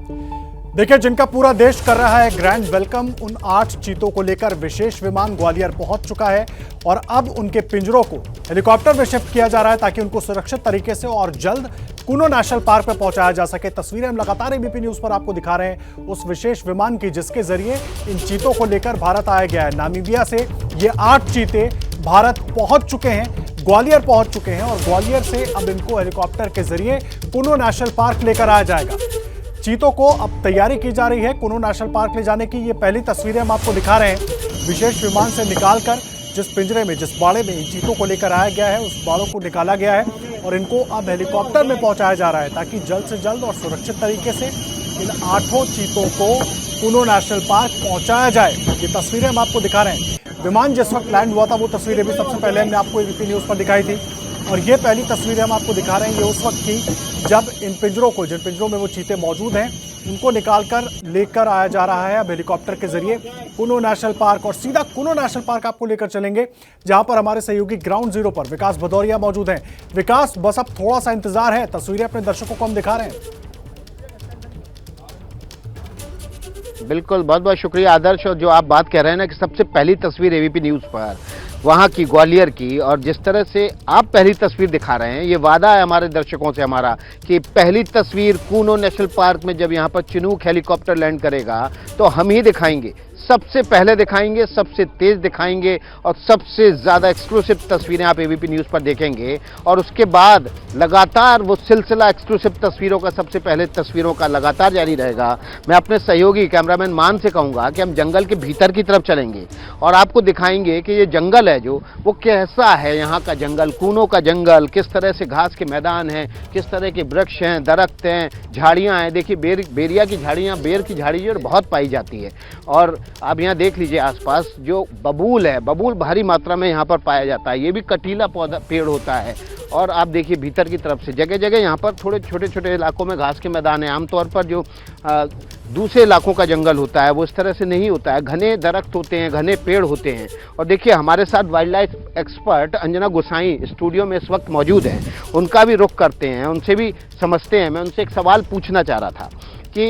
देखिए, जिनका पूरा देश कर रहा है ग्रैंड वेलकम, उन 8 चीतों को लेकर विशेष विमान ग्वालियर पहुंच चुका है और अब उनके पिंजरों को हेलीकॉप्टर में शिफ्ट किया जा रहा है ताकि उनको सुरक्षित तरीके से और जल्द कुनो नेशनल पार्क पर पहुंचाया जा सके। तस्वीरें हम लगातार एबीपी न्यूज पर आपको दिखा रहे हैं उस विशेष विमान की जिसके जरिए इन चीतों को लेकर भारत आया गया है। नामीबिया से ये 8 चीते भारत पहुंच चुके हैं, ग्वालियर पहुंच चुके हैं और ग्वालियर से अब इनको हेलीकॉप्टर के जरिए कुनो नेशनल पार्क लेकर आया जाएगा। चीतों को अब तैयारी की जा रही है कुनो नेशनल पार्क ले जाने की। ये पहली तस्वीरें हम आपको दिखा रहे हैं विशेष विमान से निकालकर जिस पिंजरे में, जिस बाड़े में इन चीतों को लेकर आया गया है, उस बाड़ों को निकाला गया है और इनको अब हेलीकॉप्टर में पहुंचाया जा रहा है ताकि जल्द से जल्द और सुरक्षित तरीके से इन 8 चीतों को कुनो नेशनल पार्क पहुंचाया जाए। ये तस्वीरें हम आपको दिखा रहे हैं। विमान जिस वक्त लैंड हुआ था वो तस्वीरें भी सबसे पहले हमने आपको एबीपी न्यूज पर दिखाई थी और ये पहली तस्वीरें हम आपको दिखा रहे हैं ये उस वक्त की जब इन पिंजरों को, जिन पिंजरों में वो चीते मौजूद हैं, उनको निकालकर लेकर आया जा रहा है अब हेलीकॉप्टर के जरिए कुनो नेशनल पार्क। और सीधा कुनो नेशनल पार्क आपको लेकर चलेंगे जहां पर हमारे सहयोगी ग्राउंड जीरो पर विकास भदौरिया मौजूद हैं। विकास, बस अब थोड़ा सा इंतजार है, तस्वीरें अपने दर्शकों को हम दिखा रहे हैं। बिल्कुल, बहुत बहुत शुक्रिया आदर्श। और जो आप बात कह रहे हैं ना कि सबसे पहली तस्वीर एबीपी न्यूज़ पर वहाँ की, ग्वालियर की, और जिस तरह से आप पहली तस्वीर दिखा रहे हैं, ये वादा है हमारे दर्शकों से हमारा कि पहली तस्वीर कुनो नेशनल पार्क में जब यहाँ पर चिनूक हेलीकॉप्टर लैंड करेगा तो हम ही दिखाएंगे, सबसे पहले दिखाएंगे, सबसे तेज दिखाएंगे और सबसे ज़्यादा एक्सक्लूसिव तस्वीरें आप एबीपी न्यूज़ पर देखेंगे। और उसके बाद लगातार वो सिलसिला एक्सक्लूसिव तस्वीरों का, सबसे पहले तस्वीरों का लगातार जारी रहेगा। मैं अपने सहयोगी कैमरामैन मान से कहूँगा कि हम जंगल के भीतर की तरफ चलेंगे और आपको दिखाएंगे कि ये जंगल है जो वो कैसा है। यहाँ का जंगल, कुनो का जंगल, किस तरह से घास के मैदान हैं, किस तरह के वृक्ष हैं, दरख्त हैं, झाड़ियाँ हैं। देखिए बेरिया की झाड़ियाँ, बेर की झाड़ी जो बहुत पाई जाती है। और आप यहाँ देख लीजिए आसपास जो बबूल है, बबूल भारी मात्रा में यहाँ पर पाया जाता है। ये भी कटीला पौधा पेड़ होता है। और आप देखिए भीतर की तरफ से जगह जगह यहाँ पर थोड़े छोटे छोटे इलाकों में घास के मैदान है। आमतौर पर जो दूसरे इलाकों का जंगल होता है वो इस तरह से नहीं होता है, घने दरख्त होते हैं, घने पेड़ होते हैं। और देखिए हमारे साथ वाइल्ड लाइफ एक्सपर्ट अंजना गोसाई स्टूडियो में इस वक्त मौजूद हैं, उनका भी रुख करते हैं, उनसे भी समझते हैं। मैं उनसे एक सवाल पूछना चाह रहा था कि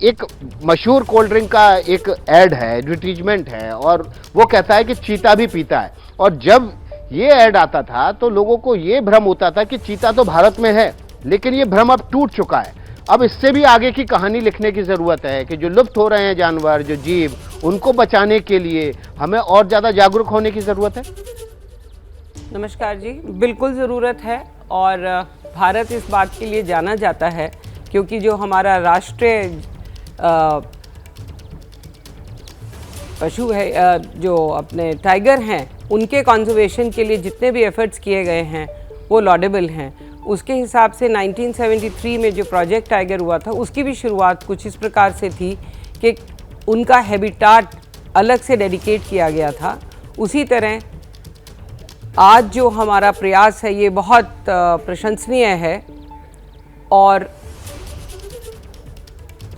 एक मशहूर कोल्ड ड्रिंक का एक ऐड है, एडवर्टीजमेंट है, और वो कहता है कि चीता भी पीता है। और जब ये ऐड आता था तो लोगों को ये भ्रम होता था कि चीता तो भारत में है, लेकिन ये भ्रम अब टूट चुका है। अब इससे भी आगे की कहानी लिखने की ज़रूरत है कि जो लुप्त हो रहे हैं जानवर, जो जीव, उनको बचाने के लिए हमें और ज़्यादा जागरूक होने की ज़रूरत है। नमस्कार जी, बिल्कुल ज़रूरत है। और भारत इस बात के लिए जाना जाता है क्योंकि जो हमारा राष्ट्रीय पशु है, जो अपने टाइगर हैं, उनके कंजर्वेशन के लिए जितने भी एफर्ट्स किए गए हैं वो लॉडेबल हैं। उसके हिसाब से 1973 में जो प्रोजेक्ट टाइगर हुआ था उसकी भी शुरुआत कुछ इस प्रकार से थी कि उनका हैबिटाट अलग से डेडिकेट किया गया था। उसी तरह आज जो हमारा प्रयास है ये बहुत प्रशंसनीय है। और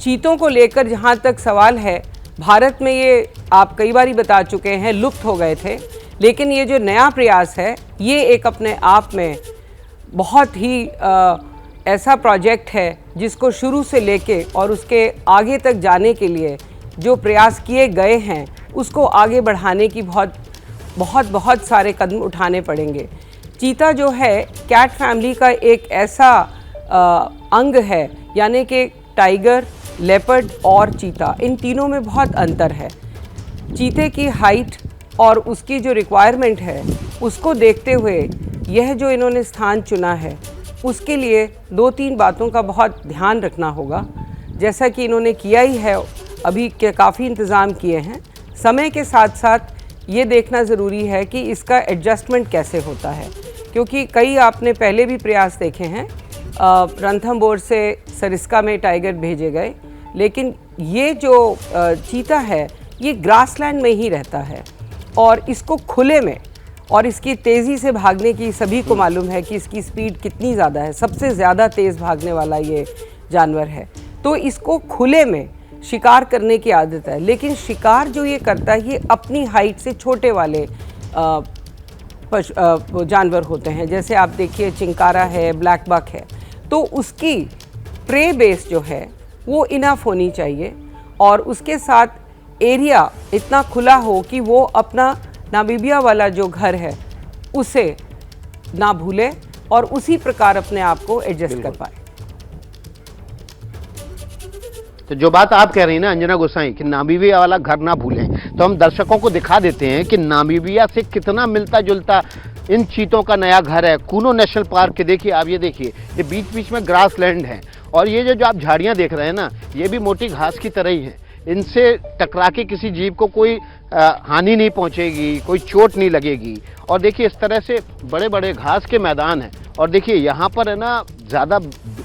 चीतों को लेकर जहाँ तक सवाल है, भारत में ये आप कई बार बता चुके हैं लुप्त हो गए थे, लेकिन ये जो नया प्रयास है ये एक अपने आप में बहुत ही ऐसा प्रोजेक्ट है जिसको शुरू से लेके और उसके आगे तक जाने के लिए जो प्रयास किए गए हैं उसको आगे बढ़ाने की बहुत सारे कदम उठाने पड़ेंगे। चीता जो है कैट फैमिली का एक ऐसा अंग है, यानी कि टाइगर, लेपर्ड और चीता, इन तीनों में बहुत अंतर है। चीते की हाइट और उसकी जो रिक्वायरमेंट है उसको देखते हुए यह जो इन्होंने स्थान चुना है उसके लिए 2-3 बातों का बहुत ध्यान रखना होगा। जैसा कि इन्होंने किया ही है, अभी के काफ़ी इंतज़ाम किए हैं। समय के साथ साथ ये देखना ज़रूरी है कि इसका एडजस्टमेंट कैसे होता है, क्योंकि कई आपने पहले भी प्रयास देखे हैं। रणथंभौर से सरिस्का में टाइगर भेजे गए, लेकिन ये जो चीता है ये ग्रासलैंड में ही रहता है और इसको खुले में, और इसकी तेज़ी से भागने की सभी को मालूम है कि इसकी स्पीड कितनी ज़्यादा है, सबसे ज़्यादा तेज़ भागने वाला ये जानवर है। तो इसको खुले में शिकार करने की आदत है, लेकिन शिकार जो ये करता है ये अपनी हाइट से छोटे वाले जानवर होते हैं। जैसे आप देखिए चिंकारा है, ब्लैक बक है, तो उसकी प्रे बेस जो है वो इनफ होनी चाहिए, और उसके साथ एरिया इतना खुला हो कि वो अपना नामीबिया वाला जो घर है उसे ना भूले और उसी प्रकार अपने आप को एडजस्ट कर पाए। तो जो बात आप कह रही हैं ना अंजना गोसाई कि नामीबिया वाला घर ना भूलें, तो हम दर्शकों को दिखा देते हैं कि नामीबिया से कितना मिलता जुलता इन चीतों का नया घर है कूनो नेशनल पार्क के। देखिए आप, ये देखिए, ये बीच बीच में ग्रास लैंड है, और ये जो आप झाड़ियाँ देख रहे हैं ना, ये भी मोटी घास की तरह ही है। इनसे टकरा के किसी जीव को कोई हानि नहीं पहुंचेगी, कोई चोट नहीं लगेगी। और देखिए इस तरह से बड़े बड़े घास के मैदान हैं, और देखिए यहाँ पर है ना, ज़्यादा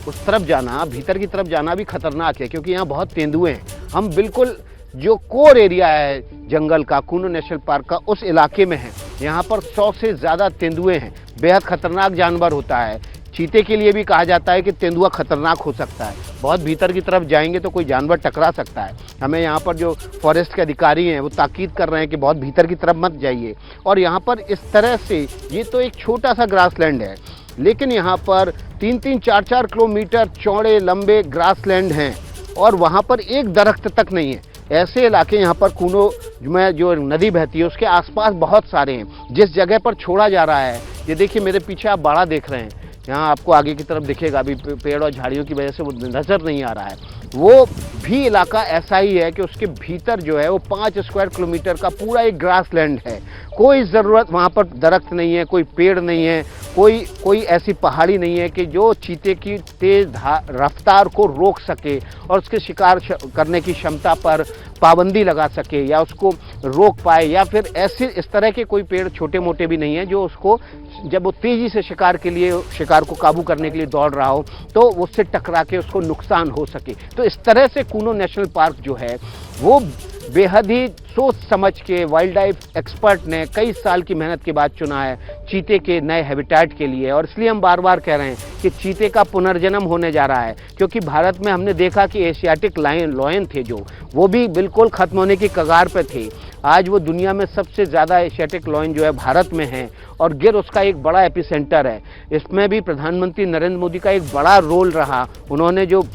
उस तरफ जाना, भीतर की तरफ जाना भी खतरनाक है, क्योंकि यहाँ बहुत तेंदुए हैं। हम बिल्कुल जो कोर एरिया है जंगल का, कूनो नेशनल पार्क का, उस इलाके में है। यहाँ पर 100 से ज़्यादा तेंदुए हैं। बेहद खतरनाक जानवर होता है। चीते के लिए भी कहा जाता है कि तेंदुआ खतरनाक हो सकता है, बहुत भीतर की तरफ जाएंगे तो कोई जानवर टकरा सकता है। हमें यहाँ पर जो फॉरेस्ट के अधिकारी हैं वो ताकीद कर रहे हैं कि बहुत भीतर की तरफ मत जाइए। और यहाँ पर इस तरह से, ये तो एक छोटा सा ग्रासलैंड है, लेकिन यहाँ पर 3-3, 4-4 किलोमीटर चौड़े लंबे ग्रासलैंड हैं, और वहाँ पर एक दरख्त तक नहीं है। ऐसे इलाके यहाँ पर कूनो में जो नदी बहती है उसके आसपास बहुत सारे हैं। जिस जगह पर छोड़ा जा रहा है, ये देखिए मेरे पीछे आप बाड़ा देख रहे हैं, यहाँ आपको आगे की तरफ दिखेगा, अभी पेड़ और झाड़ियों की वजह से वो नज़र नहीं आ रहा है। वो भी इलाका ऐसा ही है कि उसके भीतर जो है वो 5 स्क्वायर किलोमीटर का पूरा एक ग्रासलैंड है। कोई ज़रूरत वहाँ पर दरख्त नहीं है, कोई पेड़ नहीं है, कोई ऐसी पहाड़ी नहीं है कि जो चीते की तेज रफ्तार को रोक सके और उसके शिकार करने की क्षमता पर पाबंदी लगा सके या उसको रोक पाए। या फिर ऐसे इस तरह के कोई पेड़ छोटे मोटे भी नहीं है जो उसको, जब वो तेज़ी से शिकार को काबू करने के लिए दौड़ रहा हो तो उससे टकरा के उसको नुकसान हो सके। तो इस तरह से कूनो नेशनल पार्क जो है वो बेहद ही सोच समझ के वाइल्ड लाइफ एक्सपर्ट ने कई साल की मेहनत के बाद चुना है चीते के नए हैबिटेट के लिए। और इसलिए हम बार बार कह रहे हैं कि चीते का पुनर्जन्म होने जा रहा है, क्योंकि भारत में हमने देखा कि एशियाटिक लॉयन थे जो, वो भी बिल्कुल खत्म होने की कगार पे थे। आज वो दुनिया में सबसे ज़्यादा एशियाटिक लॉयन जो है भारत में है, और गिर उसका एक बड़ा एपिसेंटर है। इसमें भी प्रधानमंत्री नरेंद्र मोदी का एक बड़ा रोल रहा। उन्होंने जो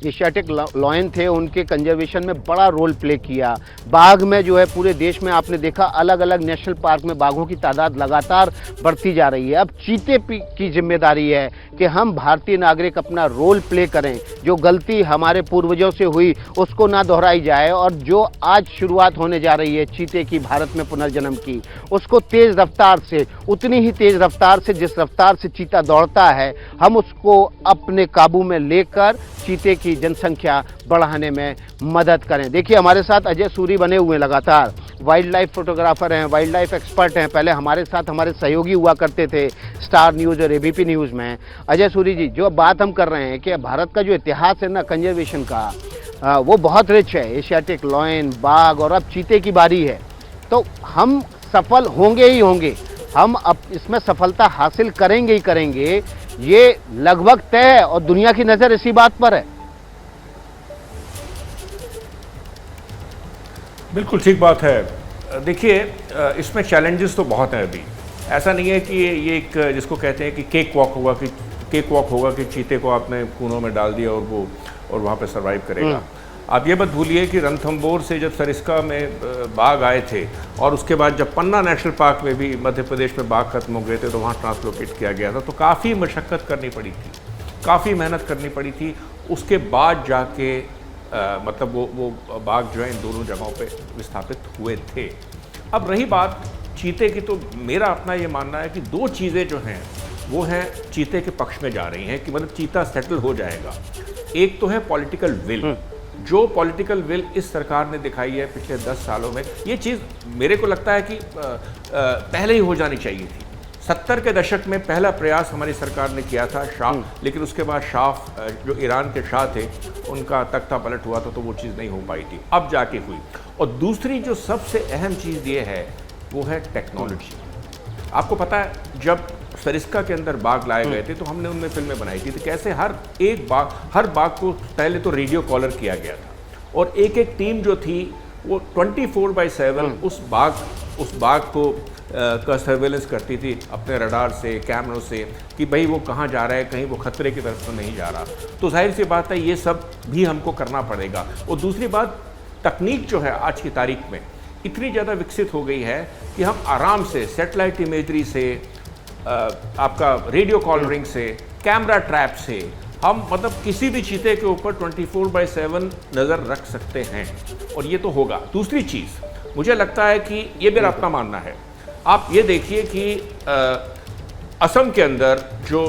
एशियाटिक लॉयन थे उनके कंजर्वेशन में बड़ा रोल प्ले किया। बाघ में जो है पूरे देश में आपने देखा अलग अलग नेशनल पार्क में बाघों की तादाद लगातार बढ़ती जा रही है। अब चीते की जिम्मेदारी है कि हम भारतीय नागरिक अपना रोल प्ले करें, जो गलती हमारे पूर्वजों से हुई उसको ना दोहराई जाए, और जो आज शुरुआत होने जा रही है चीते की भारत में पुनर्जन्म की, उसको तेज़ रफ्तार से, उतनी ही तेज़ रफ्तार से जिस रफ्तार से चीता दौड़ता है, हम उसको अपने काबू में लेकर चीते की जनसंख्या बढ़ाने में मदद करें। देखिए हमारे साथ अजय सूरी बने हुए हैं, लगातार वाइल्ड लाइफ फोटोग्राफर हैं, वाइल्ड लाइफ एक्सपर्ट हैं। पहले हमारे साथ हमारे सहयोगी हुआ करते थे स्टार न्यूज़ और एबीपी न्यूज़ में। अजय सूरी जी, जो बात हम कर रहे हैं कि भारत का जो इतिहास है ना कंजर्वेशन का, वो बहुत रिच है। एशियाटिक लॉयन, बाघ और अब चीते की बारी है, तो हम सफल होंगे ही होंगे। हम अब इसमें सफलता हासिल करेंगे ही करेंगे, ये लगभग तय है, और दुनिया की नज़र इसी बात पर है। बिल्कुल ठीक बात है। देखिए इसमें चैलेंजेस तो बहुत हैं। अभी ऐसा नहीं है कि ये एक जिसको कहते हैं कि केक वॉक होगा कि चीते को आपने कूनों में डाल दिया और वहाँ पे सरवाइव करेगा। आप ये मत भूलिए कि रणथंभौर से जब सरिस्का में बाघ आए थे, और उसके बाद जब पन्ना नेशनल पार्क में भी मध्य प्रदेश में बाघ खत्म हो गए थे तो वहाँ ट्रांसलोकेट किया गया था। तो काफ़ी मशक्क़त करनी पड़ी थी, काफ़ी मेहनत करनी पड़ी थी। उसके बाद जाके मतलब वो बाघ जो है इन दोनों जगहों पे विस्थापित हुए थे। अब रही बात चीते की, तो मेरा अपना ये मानना है कि दो चीज़ें जो हैं वो हैं चीते के पक्ष में जा रही हैं कि मतलब चीता सेटल हो जाएगा। एक तो है पॉलिटिकल विल, जो पॉलिटिकल विल इस सरकार ने दिखाई है पिछले 10 सालों में। ये चीज़ मेरे को लगता है कि पहले ही हो जानी चाहिए थी। 70 के दशक में पहला प्रयास हमारी सरकार ने किया था शाह, लेकिन उसके बाद शाह जो ईरान के शाह थे उनका तख्ता पलट हुआ था, तो वो चीज़ नहीं हो पाई थी, अब जाके हुई। और दूसरी जो सबसे अहम चीज़ ये है वो है टेक्नोलॉजी। आपको पता है जब सरिस्का के अंदर बाघ लाए गए थे तो हमने उनमें फिल्में बनाई थी, तो कैसे हर बाघ को पहले तो रेडियो कॉलर किया गया था, और एक एक टीम जो थी वो 24/7 उस बाघ को का सर्वेलेंस करती थी अपने रडार से, कैमरों से, कि भाई वो कहाँ जा रहा है, कहीं वो खतरे की तरफ तो नहीं जा रहा। तो जाहिर सी बात है ये सब भी हमको करना पड़ेगा। और दूसरी बात, तकनीक जो है आज की तारीख में इतनी ज़्यादा विकसित हो गई है कि हम आराम से सेटेलाइट इमेजरी से, आपका रेडियो कॉलरिंग से, कैमरा ट्रैप से हम मतलब किसी भी चीते के ऊपर 24/7 नज़र रख सकते हैं, और ये तो होगा। दूसरी चीज़ मुझे लगता है कि ये मेरा अपना मानना है, आप ये देखिए कि असम के अंदर जो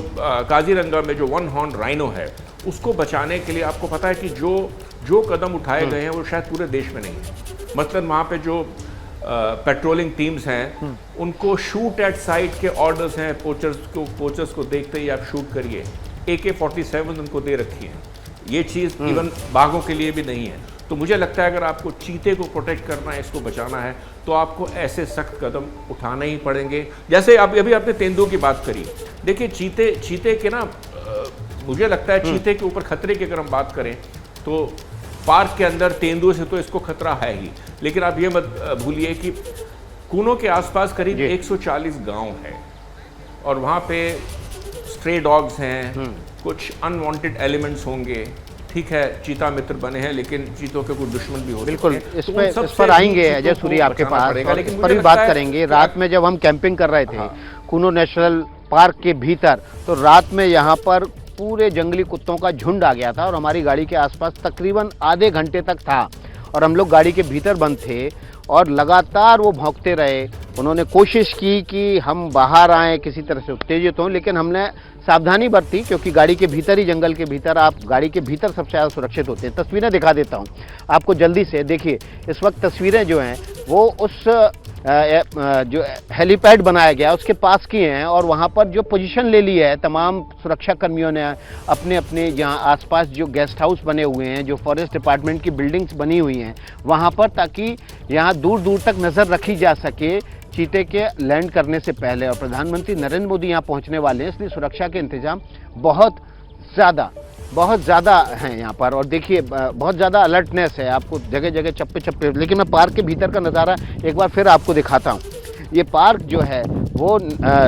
काजीरंगा में जो वन हॉर्न राइनो है, उसको बचाने के लिए आपको पता है कि जो कदम उठाए गए हैं वो शायद पूरे देश में नहीं है। मतलब वहाँ पे जो पेट्रोलिंग टीम्स हैं उनको शूट एट साइट के ऑर्डर्स हैं, पोचर्स को देखते ही आप शूट करिए। AK-47 उनको दे रखी है। ये चीज़ इवन बाघों के लिए भी नहीं है। तो मुझे लगता है अगर आपको चीते को प्रोटेक्ट करना है, इसको बचाना है, तो आपको ऐसे सख्त कदम उठाने ही पड़ेंगे। जैसे अभी आपने तेंदुओं की बात करी, देखिए चीते के ना मुझे लगता है चीते के ऊपर खतरे की अगर हम बात करें तो पार्क के अंदर तेंदुए से तो इसको खतरा है ही, लेकिन आप ये मत भूलिए कि कूनो के आसपास करीब 140 गांव है और वहाँ पे स्ट्रे डॉग्स हैं, कुछ अनवांटेड एलिमेंट्स होंगे। ठीक है, चीता मित्र बने हैं, लेकिन चीतों के कुछ दुश्मन भी होते हैं। बिल्कुल, इस पर आएंगे अजय सूरी आपके पास, लेकिन पर भी बात करेंगे। रात में जब हम कैंपिंग कर रहे थे कूनो नेशनल पार्क के भीतर, तो रात में यहाँ पर पूरे जंगली कुत्तों का झुंड आ गया था और हमारी गाड़ी के आसपास तकरीबन आधे घंटे तक था और हम लोग गाड़ी के भीतर बंद थे और लगातार वो भौंकते रहे। उन्होंने कोशिश की कि हम बाहर आएँ, किसी तरह से उत्तेजित हों, लेकिन हमने सावधानी बरती क्योंकि गाड़ी के भीतर ही, जंगल के भीतर, आप गाड़ी के भीतर सबसे ज़्यादा सुरक्षित होते हैं। तस्वीरें दिखा देता हूँ आपको जल्दी से। देखिए इस वक्त तस्वीरें जो हैं वो उस जो हेलीपैड बनाया गया उसके पास की हैं और वहाँ पर जो पोजीशन ले ली है तमाम सुरक्षा कर्मियों ने अपने अपने जहाँ आसपास जो गेस्ट हाउस बने हुए हैं, जो फॉरेस्ट डिपार्टमेंट की बिल्डिंग्स बनी हुई हैं वहाँ पर, ताकि यहाँ दूर दूर तक नज़र रखी जा सके चीते के लैंड करने से पहले। और प्रधानमंत्री नरेंद्र मोदी यहाँ पहुँचने वाले हैं, इसलिए सुरक्षा के इंतजाम बहुत ज़्यादा हैं यहाँ पर। और देखिए बहुत ज़्यादा अलर्टनेस है, आपको जगह जगह चप्पे चप्पे। लेकिन मैं पार्क के भीतर का नज़ारा एक बार फिर आपको दिखाता हूँ। ये पार्क जो है वो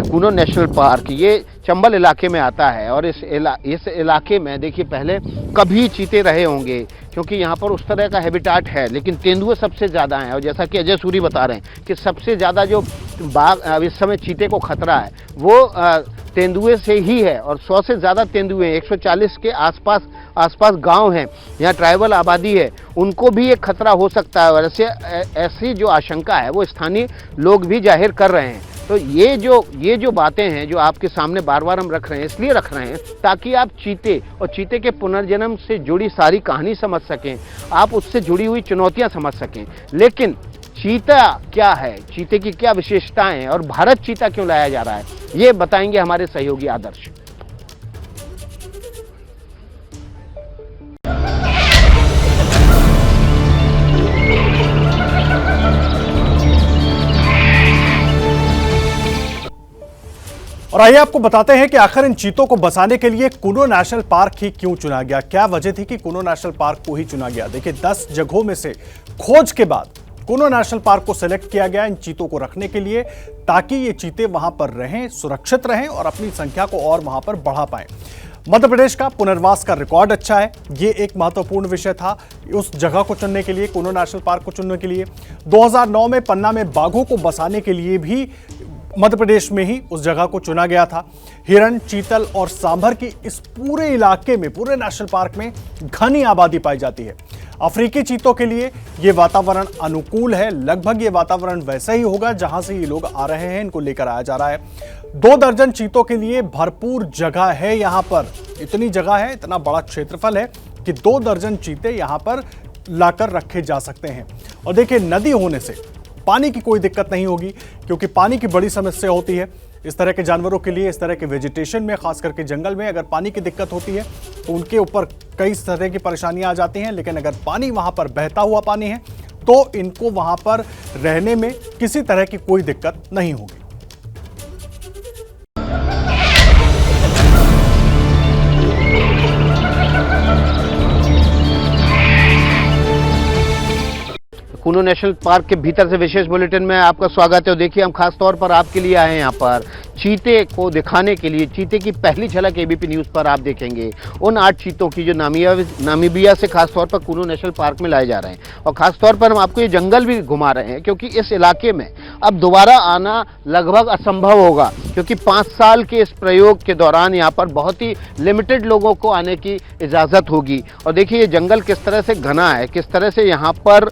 कूनो नेशनल पार्क, ये चंबल इलाके में आता है और इस इलाके में देखिए पहले कभी चीते रहे होंगे क्योंकि यहाँ पर उस तरह का हैबिटाट है, लेकिन तेंदुए सबसे ज़्यादा हैं। और जैसा कि अजय सूरी बता रहे हैं कि सबसे ज़्यादा जो बाघ इस समय चीते को खतरा है वो तेंदुए से ही है और 100 से ज़्यादा तेंदुए, 140 के आसपास गांव हैं, यहाँ ट्राइबल आबादी है, उनको भी एक खतरा हो सकता है। और ऐसी जो आशंका है वो स्थानीय लोग भी जाहिर कर रहे हैं। तो ये जो बातें हैं जो आपके सामने बार बार हम रख रहे हैं, इसलिए रख रहे हैं ताकि आप चीते और चीते के पुनर्जन्म से जुड़ी सारी कहानी समझ सकें, आप उससे जुड़ी हुई चुनौतियाँ समझ सकें। लेकिन चीता क्या है, चीते की क्या विशेषताएं हैं और भारत चीता क्यों लाया जा रहा है, ये बताएंगे हमारे सहयोगी आदर्श। और आइए आपको बताते हैं कि आखिर इन चीतों को बचाने के लिए कूनो नेशनल पार्क ही क्यों चुना गया, क्या वजह थी कि कूनो नेशनल पार्क को ही चुना गया। देखिए 10 जगहों में से खोज के बाद कूनो नेशनल पार्क को सिलेक्ट किया गया इन चीतों को रखने के लिए, ताकि ये चीते वहां पर रहें, सुरक्षित रहें और अपनी संख्या को और वहां पर बढ़ा पाएं। मध्य प्रदेश का पुनर्वास का रिकॉर्ड अच्छा है, ये एक महत्वपूर्ण विषय था उस जगह को चुनने के लिए, कूनो नेशनल पार्क को चुनने के लिए। 2009 में पन्ना में बाघों को बसाने के लिए भी मध्य प्रदेश में ही उस जगह को चुना गया था। हिरण, चीतल और सांभर की इस पूरे इलाके में, पूरे नेशनल पार्क में घनी आबादी पाई जाती है। अफ्रीकी चीतों के लिए ये वातावरण अनुकूल है, लगभग ये वातावरण वैसा ही होगा जहां से ये लोग आ रहे हैं, इनको लेकर आया जा रहा है। 2 दर्जन चीतों के लिए भरपूर जगह है यहाँ पर, इतनी जगह है, इतना बड़ा क्षेत्रफल है कि 2 दर्जन चीते यहाँ पर लाकर रखे जा सकते हैं। और देखिए नदी होने से पानी की कोई दिक्कत नहीं होगी, क्योंकि पानी की बड़ी समस्या होती है इस तरह के जानवरों के लिए। इस तरह के वेजिटेशन में, खास करके जंगल में अगर पानी की दिक्कत होती है तो उनके ऊपर कई तरह की परेशानियां आ जाती हैं। लेकिन अगर पानी वहां पर बहता हुआ पानी है तो इनको वहां पर रहने में किसी तरह की कोई दिक्कत नहीं होगी। कूनो नेशनल पार्क के भीतर से विशेष बुलेटिन में आपका स्वागत है। देखिए हम खास तौर पर आपके लिए आए हैं यहाँ पर चीते को दिखाने के लिए। चीते की पहली झलक एबीपी न्यूज़ पर आप देखेंगे उन 8 चीतों की जो नामीबिया से खास तौर पर कूनो नेशनल पार्क में लाए जा रहे हैं। और खास तौर पर हम आपको ये जंगल भी घुमा रहे हैं क्योंकि इस इलाके में अब दोबारा आना लगभग असंभव होगा, क्योंकि 5 साल के इस प्रयोग के दौरान यहाँ पर बहुत ही लिमिटेड लोगों को आने की इजाज़त होगी। और देखिए ये जंगल किस तरह से घना है, किस तरह से यहाँ पर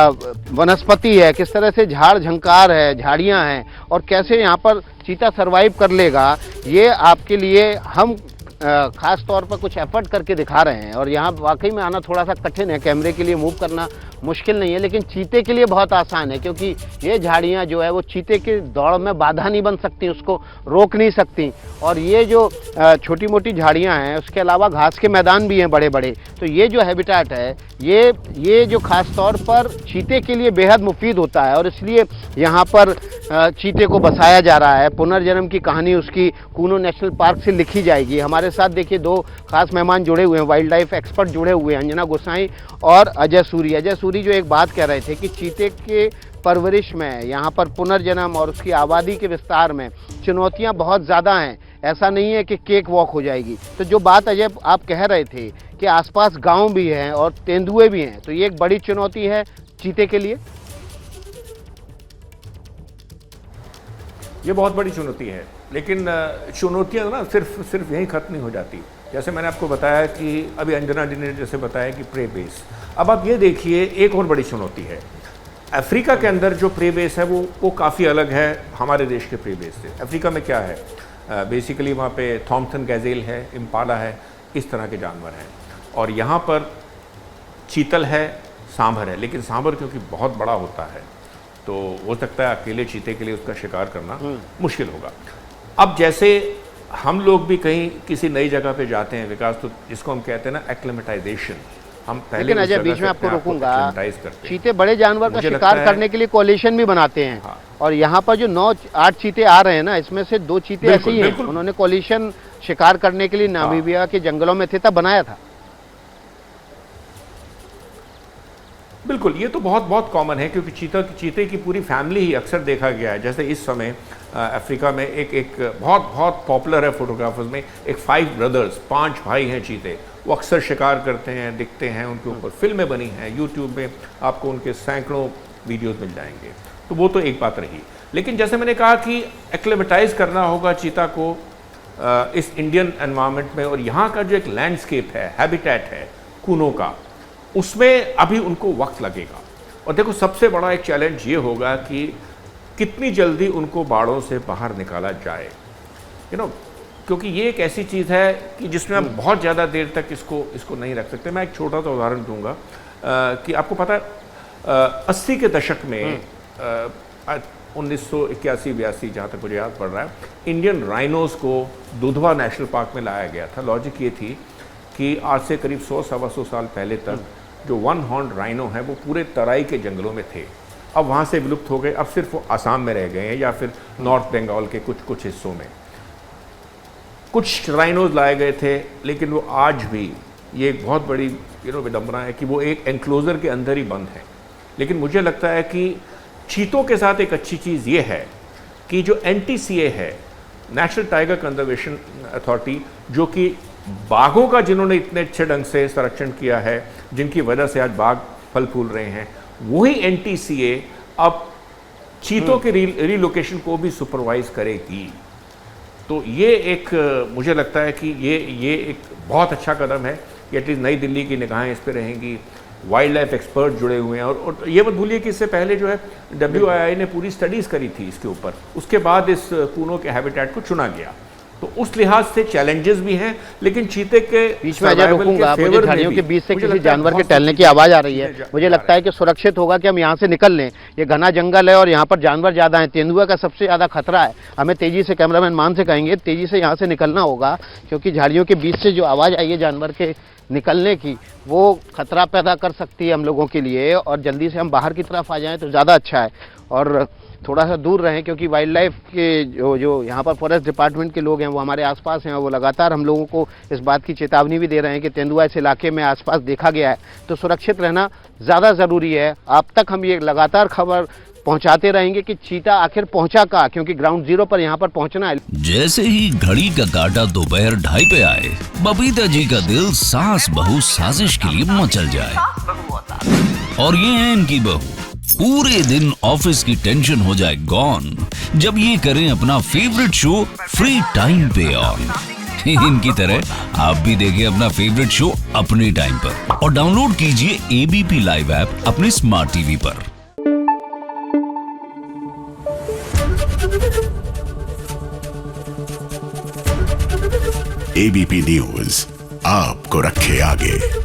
वनस्पति है, किस तरह से झाड़ झंकार है, झाड़ियाँ हैं, और कैसे यहाँ पर चीता सरवाइव कर लेगा, ये आपके लिए हम खास तौर पर कुछ एफर्ट करके दिखा रहे हैं। और यहाँ वाकई में आना थोड़ा सा कठिन है, कैमरे के लिए मूव करना मुश्किल नहीं है, लेकिन चीते के लिए बहुत आसान है, क्योंकि ये झाड़ियाँ जो है वो चीते की दौड़ में बाधा नहीं बन सकती, उसको रोक नहीं सकती। और ये जो छोटी मोटी झाड़ियाँ हैं, उसके अलावा घास के मैदान भी हैं बड़े बड़े, तो ये जो हैबिटेट है ये जो खास तौर पर चीते के लिए बेहद मुफीद होता है, और इसलिए यहाँ पर चीते को बसाया जा रहा है। पुनर्जन्म की कहानी उसकी कूनो नेशनल पार्क से लिखी जाएगी। हमारे साथ देखिए 2 खास मेहमान जुड़े हुए हैं, वाइल्ड लाइफ एक्सपर्ट जुड़े हुए हैं, अंजना गोसाई और अजय सूरी। अजय सूरी जो एक बात कह रहे थे कि चीते के परवरिश में, यहाँ पर पुनर्जन्म और उसकी आबादी के विस्तार में चुनौतियाँ बहुत ज़्यादा हैं। ऐसा नहीं है कि केक वॉक हो जाएगी। तो जो बात अजय आप कह रहे थे कि आसपास गांव भी हैं और तेंदुए भी हैं, तो ये एक बड़ी चुनौती है चीते के लिए। ये बहुत बड़ी चुनौती है, लेकिन चुनौतियाँ ना सिर्फ यहीं ख़त्म नहीं हो जाती। जैसे मैंने आपको बताया कि अभी अंजना जी ने जैसे बताया कि प्रे बेस, अब आप ये देखिए एक और बड़ी चुनौती है। अफ्रीका के अंदर जो प्रे बेस है वो काफ़ी अलग है हमारे देश के प्रे बेस से। अफ्रीका में क्या है, बेसिकली वहाँ पे थॉम्सन गैजेल है, इम्पाला है, इस तरह के जानवर हैं। और यहाँ पर चीतल है, सांभर है, लेकिन सांभर क्योंकि बहुत बड़ा होता है तो हो सकता है अकेले चीते के लिए उसका शिकार करना मुश्किल होगा। अब जैसे हम लोग भी कहीं किसी नई जगह पे जाते हैं विकास, तो जिसको हम कहते हैं ना एक्लेमेटाइजेशन, हम पहले लेकिन अजय बीच में आपको रोकूंगा, करते चीते बड़े जानवर का शिकार करने के लिए कोलिशन भी बनाते हैं। हाँ। और यहाँ पर जो 9-8 चीते आ रहे हैं ना, इसमें से 2 चीते ऐसे ही हैं, उन्होंने कोलिशन शिकार करने के लिए नामीबिया के जंगलों में थे तब बनाया था। बिल्कुल, ये तो बहुत कॉमन है, क्योंकि चीते की पूरी फैमिली ही अक्सर देखा गया है। जैसे इस समय अफ्रीका में एक बहुत पॉपुलर है फोटोग्राफर्स में, एक 5 ब्रदर्स, 5 भाई हैं चीते, वो अक्सर शिकार करते हैं, दिखते हैं, उनके ऊपर फिल्में बनी हैं, यूट्यूब में आपको उनके सैकड़ों वीडियोस मिल जाएंगे। तो वो तो एक बात रही, लेकिन जैसे मैंने कहा कि एक्लेमेटाइज करना होगा चीता को इस इंडियन एनवायरनमेंट में, और यहाँ का जो एक लैंडस्केप है, हैबिटेट है कूनो का, उसमें अभी उनको वक्त लगेगा। और देखो सबसे बड़ा एक चैलेंज ये होगा कि कितनी जल्दी उनको बाड़ों से बाहर निकाला जाए, क्योंकि ये एक ऐसी चीज़ है कि जिसमें हम बहुत ज़्यादा देर तक इसको नहीं रख सकते। मैं एक छोटा सा उदाहरण दूंगा कि आपको पता है 80 के दशक में 1981-82 जहाँ तक मुझे याद पड़ रहा है, इंडियन राइनोज को दुधवा नेशनल पार्क में लाया गया था। लॉजिक ये थी कि आज से करीब 100-125 साल पहले तक जो 1 हॉर्न राइनो है वो पूरे तराई के जंगलों में थे। अब वहाँ से विलुप्त हो गए, अब सिर्फ वो आसाम में रह गए हैं या फिर नॉर्थ बंगाल के कुछ हिस्सों में। कुछ राइनोज लाए गए थे, लेकिन वो आज भी, ये एक बहुत बड़ी विडंबना है कि वो एक एनक्लोजर के अंदर ही बंद है। लेकिन मुझे लगता है कि चीतों के साथ एक अच्छी चीज़ ये है कि जो NTCA है, नेशनल टाइगर कंजर्वेशन अथॉरिटी, जो कि बाघों का जिन्होंने इतने अच्छे ढंग से संरक्षण किया है, जिनकी वजह से आज बाघ फल फूल रहे हैं, वही NTCA अब चीतों के रीलोकेशन को भी सुपरवाइज करेगी। तो ये एक मुझे लगता है कि ये एक बहुत अच्छा कदम है कि एटलीस्ट नई दिल्ली की निगाहें इस पर रहेंगी। वाइल्ड लाइफ एक्सपर्ट जुड़े हुए हैं, और ये मत भूलिए कि इससे पहले जो है WII ने पूरी स्टडीज़ करी थी इसके ऊपर, उसके बाद इस कूनो के हैबिटेट को चुना गया। तो उस लिहाज से चैलेंजेस भी हैं, लेकिन चीते के बीच में रुकूंगा, मुझे झाड़ियों के बीच से किसी जानवर के टहलने की आवाज़ आ रही है। मुझे लगता है कि सुरक्षित होगा कि हम यहाँ से निकल लें। ये घना जंगल है और यहाँ पर जानवर ज़्यादा हैं, तेंदुआ का सबसे ज़्यादा खतरा है। हमें तेज़ी से, कैमरामैन मान से कहेंगे, तेज़ी से यहाँ से निकलना होगा, क्योंकि झाड़ियों के बीच से जो आवाज़ आई है जानवर के निकलने की, वो खतरा पैदा कर सकती है हम लोगों के लिए, और जल्दी से हम बाहर की तरफ आ जाएं तो ज़्यादा अच्छा है। और थोड़ा सा दूर रहें, क्योंकि वाइल्ड लाइफ के जो यहाँ पर फॉरेस्ट डिपार्टमेंट के लोग हैं वो हमारे आसपास हैं, और वो लगातार हम लोगों को इस बात की चेतावनी भी दे रहे हैं कि तेंदुआ इस इलाके में आसपास देखा गया है, तो सुरक्षित रहना ज़्यादा ज़रूरी है। आप तक हम ये लगातार खबर पहुंचाते रहेंगे कि चीता आखिर पहुंचा कहाँ, क्योंकि ग्राउंड जीरो पर यहाँ पर पहुंचना है। जैसे ही घड़ी का काटा दोपहर 2:30 पे आए, बबीता जी का दिल सास बहू साजिश के लिए मचल जाए। और ये है इनकी बहू, पूरे दिन ऑफिस की टेंशन हो जाए गॉन जब ये करें अपना फेवरेट शो फ्री टाइम पे ऑन। इनकी तरह आप भी देखें अपना फेवरेट शो अपने टाइम पर, और डाउनलोड कीजिए एबीपी लाइव ऐप अपने स्मार्ट टीवी पर। एबीपी न्यूज आपको रखे आगे।